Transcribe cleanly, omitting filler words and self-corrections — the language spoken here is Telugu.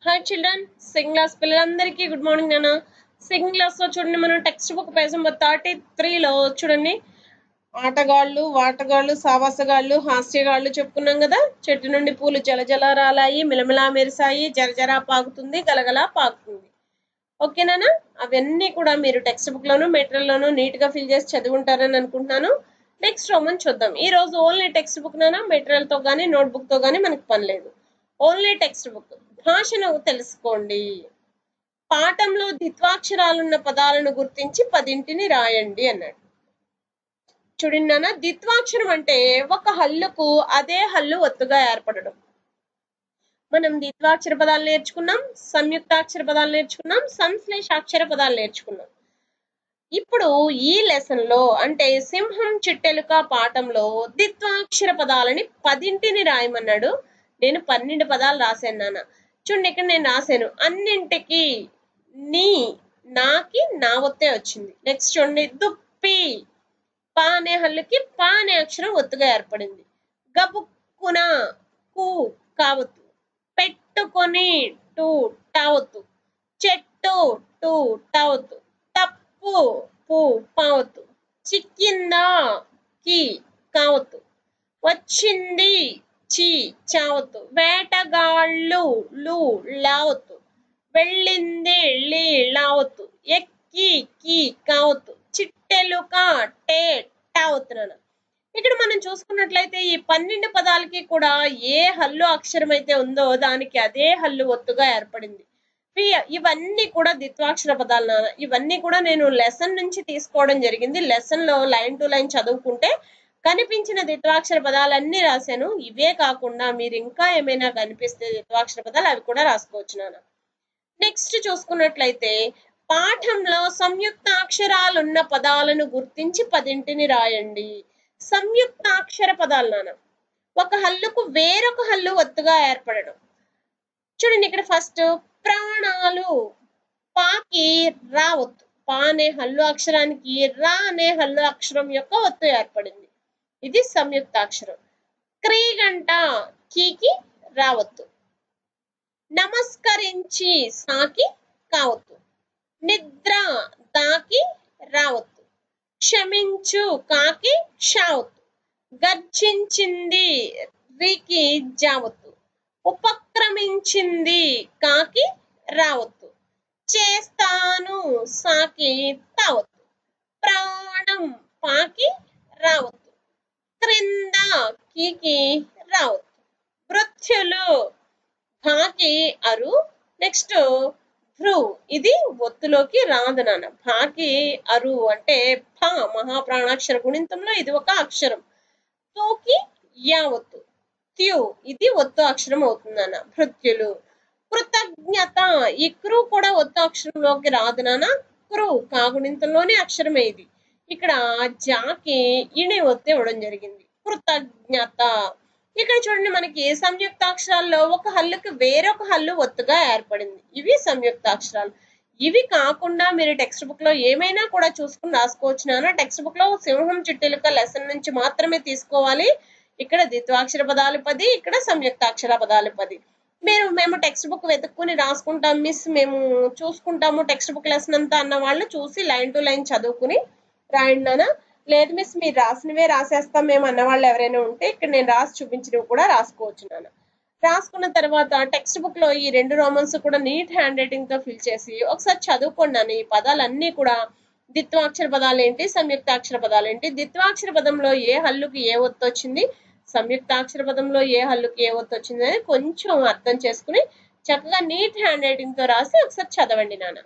హాయ్ చిల్డ్రన్, సెకండ్ క్లాస్ పిల్లలందరికీ గుడ్ మార్నింగ్ నాన్న. సెకండ్ క్లాస్ లో చూడండి, మనం టెక్స్ట్ బుక్ పేజ్ నెంబర్ 33లో చూడండి, ఆటగాళ్ళు, వాటగాళ్ళు, సావాసగాళ్ళు, హాస్యగాళ్ళు చెప్పుకున్నాం కదా. చెట్టు నుండి పూలు జలజల రాలాయి, మిలమిలా మెరిసాయి, జరజరా పాకుతుంది, గలగలా పాకుతుంది. ఓకేనా? అవన్నీ కూడా మీరు టెక్స్ట్ బుక్ లోను మెటీరియల్ లోను నీట్ గా ఫిల్ చేసి చదువుకుంటారని అనుకుంటున్నాను. నెక్స్ట్ రోమన్ చూద్దాం. ఈ రోజు ఓన్లీ టెక్స్ట్ బుక్ నానా, మెటీరియల్ తో గానీ నోట్ బుక్ తో గానీ మనకి పని లేదు. Only text book. భాషను తెలుసుకోండి. పాఠంలో ద్విత్వాక్షరాలున్న పదాలను గుర్తించి 10 రాయండి అన్నాడు. చూడండి నాన్న, ద్విత్వాక్షరం అంటే ఒక హల్లుకు అదే హల్లు ఒత్తుగా ఏర్పడడం. మనం ద్విత్వాక్షర పదాలు నేర్చుకున్నాం, సంయుక్తాక్షర పదాలు నేర్చుకున్నాం, సంశ్లేషాక్షర పదాలు నేర్చుకున్నాం. ఇప్పుడు ఈ లెసన్ లో అంటే సింహం చిట్టెలుక పాఠంలో ద్విత్వాక్షర పదాలని 10 రాయమన్నాడు. నేను 12 పదాలు రాశాను నాన్న. చూడండి, ఇక్కడ నేను రాశాను అన్నింటికి నీ, నాకి నా ఒత్తే వచ్చింది. నెక్స్ట్ చూడండి, దుప్పి, పా అనే హల్లుకి పా అనే అక్షరం ఒత్తుగా ఏర్పడింది. గబుక్కున, కు కావత్తు. పెట్టుకొని, టు టావత్తు. చెట్టు, టు టావత్తు. తప్పు, పు పావత్తు. చిక్కిందా, కి కావత్తు. వచ్చింది, చి చావత్తు. వేటగాళ్ళు, లు లావత్తు. వెళ్ళింది, లి లావత్తు. ఎక్కి, కి కావత్తు. చిట్టెలుక, టే టావత్తున. ఇక్కడ మనం చూసుకున్నట్లయితే ఈ 12 పదాలకి కూడా ఏ హల్లు అక్షరం అయితే ఉందో దానికి అదే హల్లు ఒత్తుగా ఏర్పడింది. ఇవన్నీ కూడా ద్విత్వాక్షర పదాలు నాన్న. ఇవన్నీ కూడా నేను లెసన్ నుంచి తీసుకోవడం జరిగింది. లెసన్ లో లైన్ టు లైన్ చదువుకుంటే కనిపించిన ద్విత్వాక్షర పదాలన్నీ రాశాను. ఇవే కాకుండా మీరు ఇంకా ఏమైనా కనిపిస్తే ద్విత్వాక్షర పదాలు అవి కూడా రాసుకోవచ్చు నాన్న. నెక్స్ట్ చూసుకున్నట్లయితే పాఠంలో సంయుక్తాక్షరాలున్న పదాలను గుర్తించి 10 రాయండి. సంయుక్తాక్షర పదాలు నాన్న, ఒక హల్లుకు వేరొక హల్లు ఒత్తుగా ఏర్పడడం. చూడండి, ఇక్కడ ఫస్ట్ ప్రాణాలు, పాకి రా ఒత్తు. పా అనే హల్లు అక్షరానికి రా అనే హల్లు అక్షరం యొక్క ఒత్తు ఏర్పడింది. ఇది సంయుక్తాక్షరం. క్రీగంట, కీకి రావత్తు. నమస్కరించి, సాకి కావత్తు. నిద్ర, దాకి రావత్తు. క్షమించు, కాకి షావత్తు. గర్జించింది, రికి జావత్తు. ఉపక్రమించింది, కాకి రావత్తు. చేస్తాను, సాకి తావత్తు. ప్రాణం, పాకి రావత్తు. క్రింద, కీకి రావత్తు. మృత్యులు, భాకి అరు. నెక్స్ట్ భ్రు, ఇది ఒత్తులోకి రాదు నాన్న. భాకి అరు అంటే భ మహాప్రాణాక్షర గుణింతంలో ఇది ఒక అక్షరం. తోకి యావత్తు. త్యు, ఇది ఒత్తు అక్షరం అవుతుంది నాన్న. భృత్యులు. కృతజ్ఞత, ఈ క్రు కూడా ఒత్తు అక్షరంలోకి రాదు నాన్న. క్రు కాగుణింతంలోని అక్షరమే ఇది. ఇక్కడ జాకి ఇని ఒత్తి ఇవ్వడం జరిగింది. కృతజ్ఞత. ఇక్కడ చూడండి, మనకి సంయుక్తాక్షరాల్లో ఒక హల్లుకి వేరొక హల్లు ఒత్తుగా ఏర్పడింది. ఇవి సంయుక్తాక్షరాలు. ఇవి కాకుండా మీరు టెక్స్ట్ బుక్ లో ఏమైనా కూడా చూసుకుని రాసుకోవచ్చు నాన్న. టెక్స్ట్ బుక్ లో సింహం చిట్టెలుక లెసన్ నుంచి మాత్రమే తీసుకోవాలి. ఇక్కడ ద్విత్వాక్షర పదాలు 10, ఇక్కడ సంయుక్తాక్షర పదాలు 10. మేము టెక్స్ట్ బుక్ వెతుక్కుని రాసుకుంటాం మిస్, మేము చూసుకుంటాము టెక్స్ట్ బుక్ లెసన్ అంతా అన్న వాళ్ళు చూసి లైన్ టు లైన్ చదువుకుని రాయండి నాన్న. లేదు మిస్, మీరు రాసినవే రాసేస్తాం మేము అన్న వాళ్ళు ఎవరైనా ఉంటే ఇక్కడ నేను రాసి చూపించినవి కూడా రాసుకోవచ్చు నాన్న. రాసుకున్న తర్వాత టెక్స్ట్ బుక్ లో ఈ 2 రోమన్స్ కూడా నీట్ హ్యాండ్ రైటింగ్ తో ఫిల్ చేసి ఒకసారి చదువుకున్నాను. ఈ పదాలన్నీ కూడా ద్విత్వాక్షర పదాలు ఏంటి, సంయుక్తాక్షర పదాలు ఏంటి, ద్విత్వాక్షర పదంలో ఏ హల్లుకి ఏ ఒత్తు వచ్చింది, సంయుక్తాక్షర పదంలో ఏ హల్లుకి ఏ ఒత్తు వచ్చింది అని కొంచెం అర్థం చేసుకుని చక్కగా నీట్ హ్యాండ్ రైటింగ్ తో రాసి ఒకసారి చదవండి నాన్న.